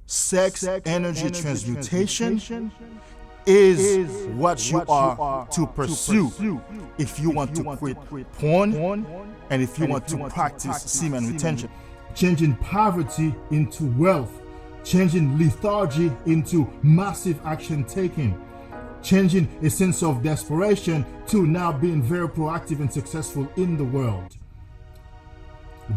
sex energy transmutation is what you are to pursue if you want to quit porn and if you want to practice semen retention. Changing poverty into wealth, changing lethargy into massive action taking, changing a sense of desperation to now being very proactive and successful in the world.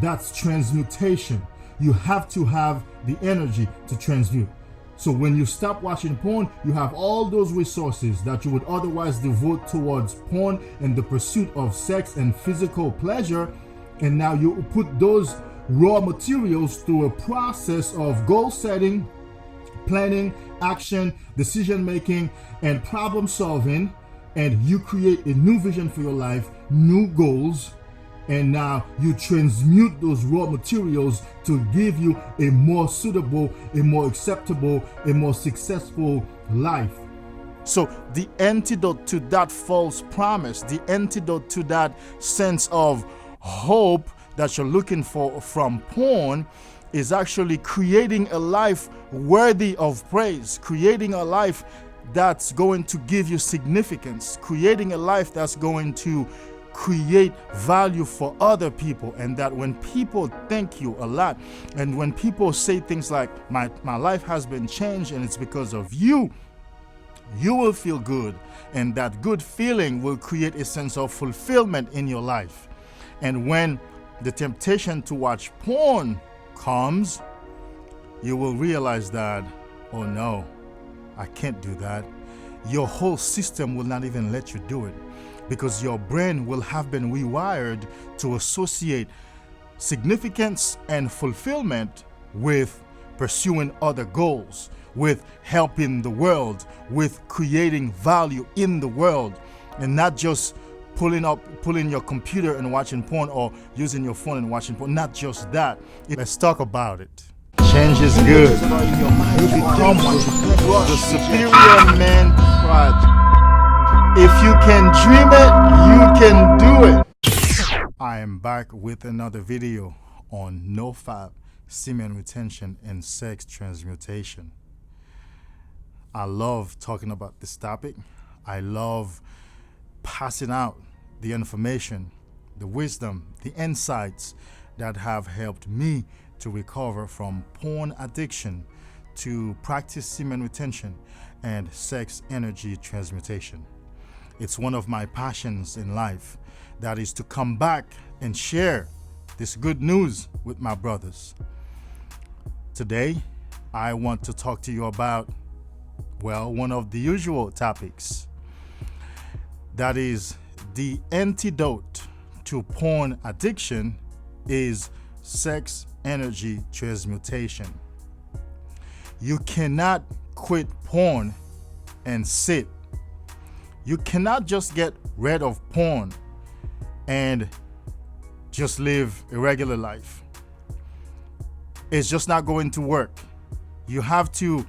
That's transmutation. You have to have the energy to transmute. So when you stop watching porn, you have all those resources that you would otherwise devote towards porn and the pursuit of sex and physical pleasure, and now you put those raw materials through a process of goal setting, planning, action, decision making, and problem solving, and you create a new vision for your life, new goals, and now you transmute those raw materials to give you a more suitable, a more acceptable, a more successful life. So the antidote to that false promise, the antidote to that sense of hope that you're looking for from porn, is actually creating a life worthy of praise, creating a life that's going to give you significance, creating a life that's going to create value for other people, and that when people thank you a lot, and when people say things like, my life has been changed and it's because of you, you will feel good, and that good feeling will create a sense of fulfillment in your life. And when the temptation to watch porn comes, you will realize that, oh no, I can't do that. Your whole system will not even let you do it, because your brain will have been rewired to associate significance and fulfillment with pursuing other goals, with helping the world, with creating value in the world, and not just pulling your computer and watching porn, or using your phone and watching porn. Not just that. Let's talk about it. Change is good. You become the superior man project. If you can dream it, you can do it. I am back with another video on NoFap, semen retention, and sex transmutation. I love talking about this topic. I love passing out the information, the wisdom, the insights that have helped me to recover from porn addiction, to practice semen retention and sex energy transmutation. It's one of my passions in life, that is to come back and share this good news with my brothers. Today, I want to talk to you about, well, one of the usual topics. That is, the antidote to porn addiction is sex energy transmutation. You cannot quit porn and sit. You cannot just get rid of porn and just live a regular life. It's just not going to work. You have to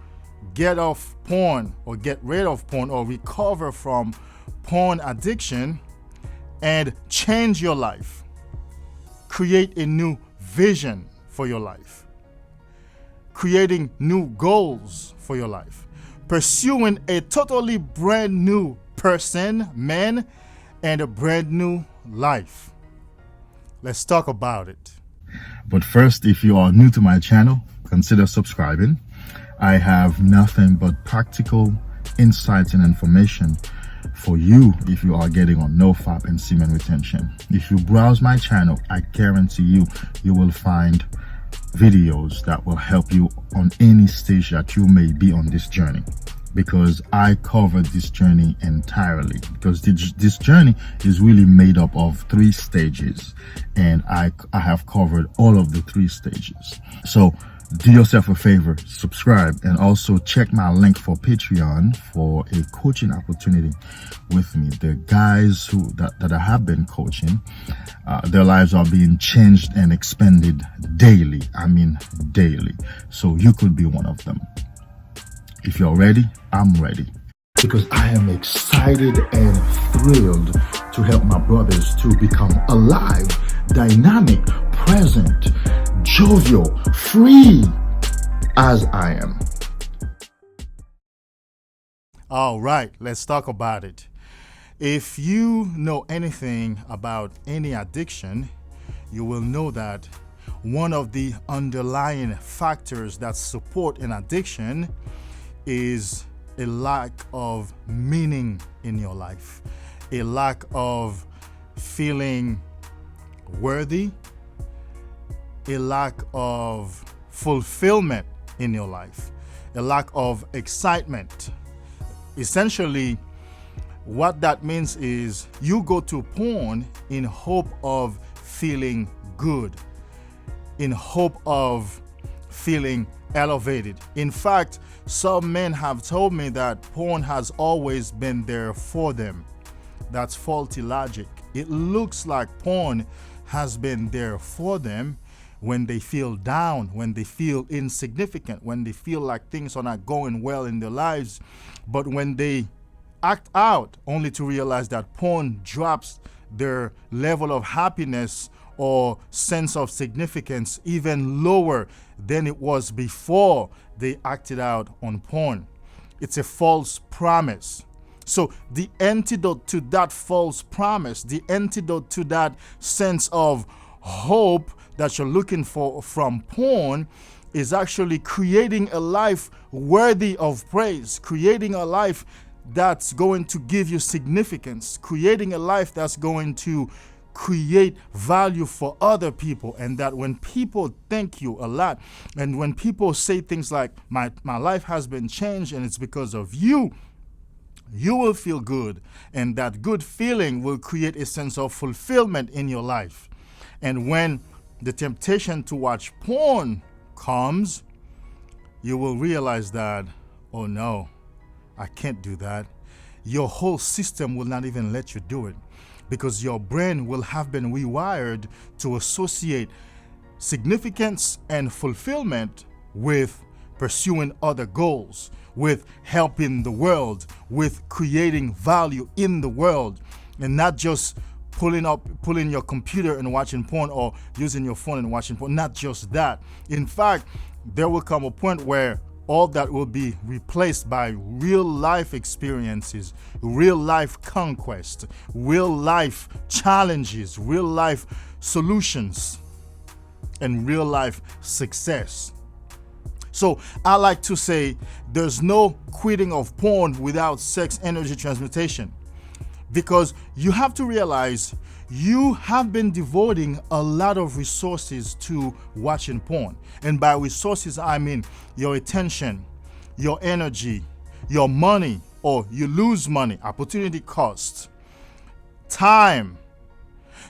get off porn, or get rid of porn, or recover from porn addiction and change your life. Create a new vision for your life. Creating new goals for your life. Pursuing a totally brand new person, man, and a brand new life. Let's talk about it. But first, if you are new to my channel, consider subscribing. I have nothing but practical insights and information for you if you are getting on NoFap and semen retention. If you browse my channel, I guarantee you will find videos that will help you on any stage that you may be on this journey, because I covered this journey entirely, because this journey is really made up of 3 stages, and I have covered all of the 3 stages. So do yourself a favor, subscribe, and also check my link for Patreon for a coaching opportunity with me. The guys that I have been coaching, their lives are being changed and expanded daily. I mean daily. So you could be one of them. If you're ready, I'm ready. Because I am excited and thrilled to help my brothers to become alive, dynamic, present, jovial, free, as I am. All right, let's talk about it. If you know anything about any addiction, you will know that one of the underlying factors that support an addiction is a lack of meaning in your life, a lack of feeling worthy, a lack of fulfillment in your life, a lack of excitement. Essentially, what that means is you go to porn in hope of feeling good, in hope of feeling elevated. In fact, some men have told me that porn has always been there for them. That's faulty logic. It looks like porn has been there for them when they feel down, when they feel insignificant, when they feel like things are not going well in their lives. But when they act out, only to realize that porn drops their level of happiness or sense of significance even lower than it was before they acted out on porn. It's a false promise. So the antidote to that false promise, the antidote to that sense of hope that you're looking for from porn, is actually creating a life worthy of praise, creating a life that's going to give you significance, creating a life that's going to create value for other people. And that when people thank you a lot, and when people say things like, my life has been changed and it's because of you, you will feel good. And that good feeling will create a sense of fulfillment in your life. And when the temptation to watch porn comes, you will realize that, oh no, I can't do that. Your whole system will not even let you do it, because your brain will have been rewired to associate significance and fulfillment with pursuing other goals, with helping the world, with creating value in the world, and not just pulling your computer and watching porn, or using your phone and watching porn. Not just that. In fact, there will come a point where all that will be replaced by real life experiences, real life conquest, real life challenges, real life solutions, and real life success. So I like to say there's no quitting of porn without sex energy transmutation. Because you have to realize you have been devoting a lot of resources to watching porn. And by resources, I mean your attention, your energy, your money, or you lose money, opportunity cost, time.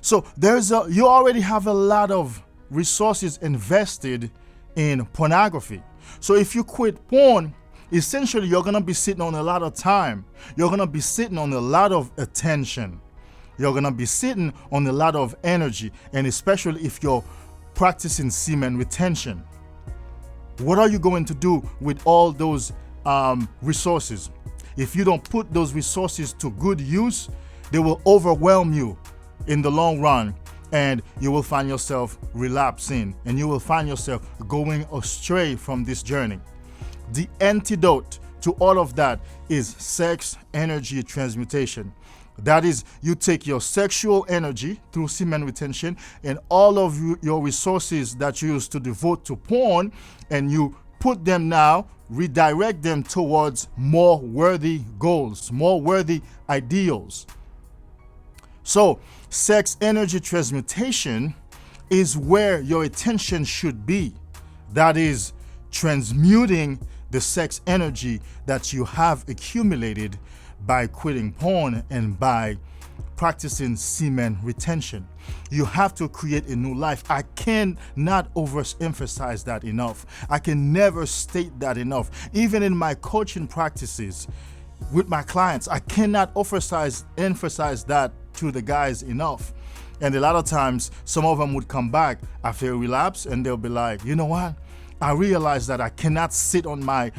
So you already have a lot of resources invested in pornography. So if you quit porn, essentially, you're going to be sitting on a lot of time. You're going to be sitting on a lot of attention. You're going to be sitting on a lot of energy, and especially if you're practicing semen retention. What are you going to do with all those resources? If you don't put those resources to good use, they will overwhelm you in the long run, and you will find yourself relapsing, and you will find yourself going astray from this journey. The antidote to all of that is sex energy transmutation. That is, you take your sexual energy through semen retention and all of your resources that you used to devote to porn, and you put them now, redirect them towards more worthy goals, more worthy ideals. So, sex energy transmutation is where your attention should be. That is, transmuting the sex energy that you have accumulated by quitting porn and by practicing semen retention. You have to create a new life. I cannot overemphasize that enough. I can never state that enough. Even in my coaching practices with my clients, I cannot emphasize that to the guys enough. And a lot of times, some of them would come back after a relapse and they'll be like, you know what? I realized that I cannot sit on my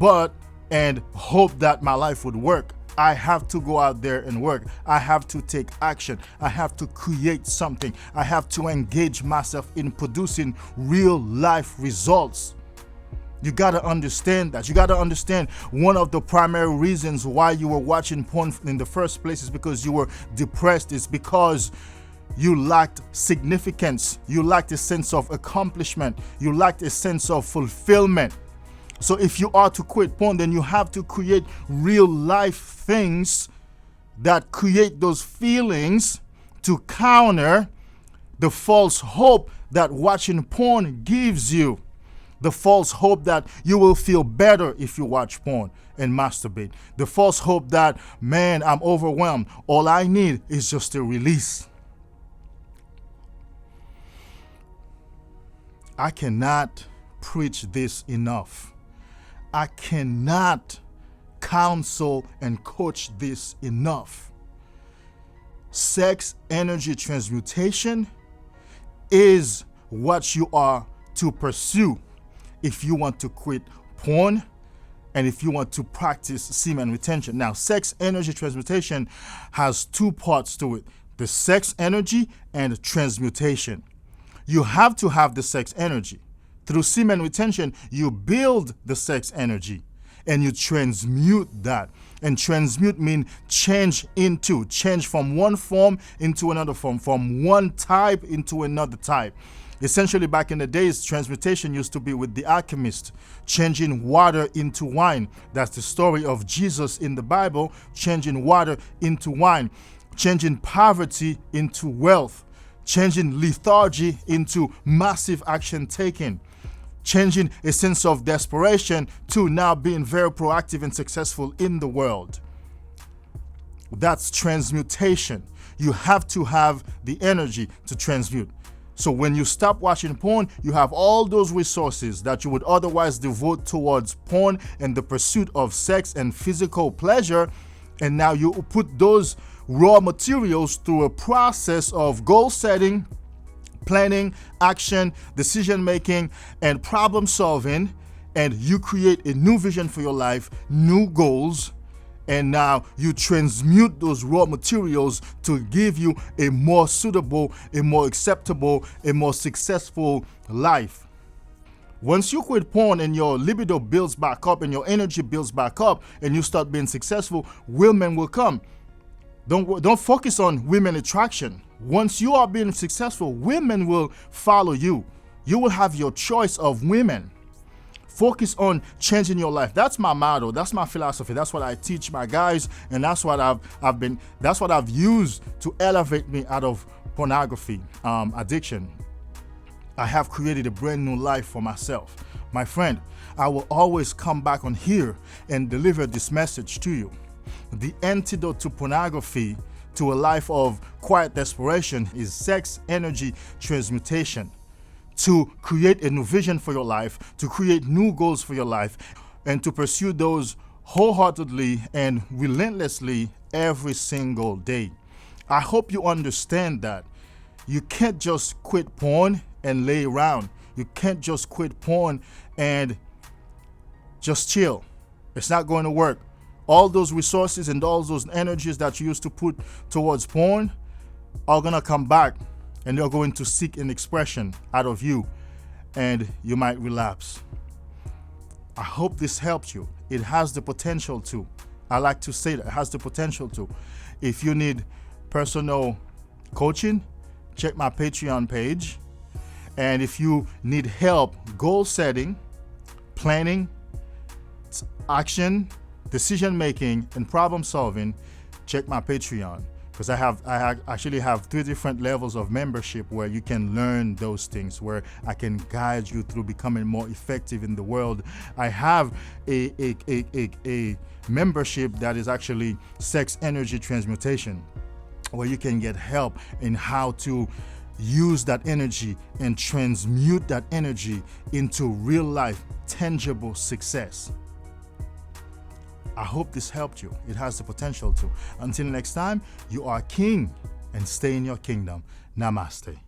butt and hope that my life would work. I have to go out there and work. I have to take action. I have to create something. I have to engage myself in producing real life results. You got to understand that. You got to understand one of the primary reasons why you were watching porn in the first place is because you were depressed. It's because you lacked significance. You lacked a sense of accomplishment. You lacked a sense of fulfillment. So if you are to quit porn, then you have to create real life things that create those feelings to counter the false hope that watching porn gives you. The false hope that you will feel better if you watch porn and masturbate. The false hope that, man, I'm overwhelmed. All I need is just a release. I cannot preach this enough. I cannot counsel and coach this enough. Sex energy transmutation is what you are to pursue if you want to quit porn and if you want to practice semen retention. Now, sex energy transmutation has two parts to it: the sex energy and transmutation. You have to have the sex energy. Through semen retention, you build the sex energy and you transmute that. And transmute means change from one form into another form, from one type into another type. Essentially, back in the days, transmutation used to be with the alchemist, changing water into wine. That's the story of Jesus in the Bible, changing water into wine, changing poverty into wealth, changing lethargy into massive action taking, changing a sense of desperation to now being very proactive and successful in the world. That's transmutation. You have to have the energy to transmute. So when you stop watching porn, you have all those resources that you would otherwise devote towards porn and the pursuit of sex and physical pleasure, and now you put those raw materials through a process of goal setting, planning, action, decision making, and problem solving, and you create a new vision for your life, new goals, and now you transmute those raw materials to give you a more suitable, a more acceptable, a more successful life. Once you quit porn and your libido builds back up and your energy builds back up and you start being successful, women will come. Don't focus on women attraction. Once you are being successful, women will follow you. You will have your choice of women. Focus on changing your life. That's my motto. That's my philosophy. That's what I teach my guys, and that's what I've used to elevate me out of pornography addiction. I have created a brand new life for myself. My friend, I will always come back on here and deliver this message to you. The antidote to pornography, to a life of quiet desperation, is sex energy transmutation. To create a new vision for your life, to create new goals for your life, and to pursue those wholeheartedly and relentlessly every single day. I hope you understand that you can't just quit porn and lay around. You can't just quit porn and just chill. It's not going to work. All those resources and all those energies that you used to put towards porn are going to come back, and they're going to seek an expression out of you, and you might relapse. I hope this helped you. It has the potential to. I like to say that it has the potential to. If you need personal coaching, check my Patreon page. And if you need help goal setting, planning, action, decision making, and problem solving, check my Patreon. Because I actually have 3 different levels of membership where you can learn those things, where I can guide you through becoming more effective in the world. I have a membership that is actually sex energy transmutation, where you can get help in how to use that energy and transmute that energy into real life, tangible success. I hope this helped you. It has the potential to. Until next time, you are king and stay in your kingdom. Namaste.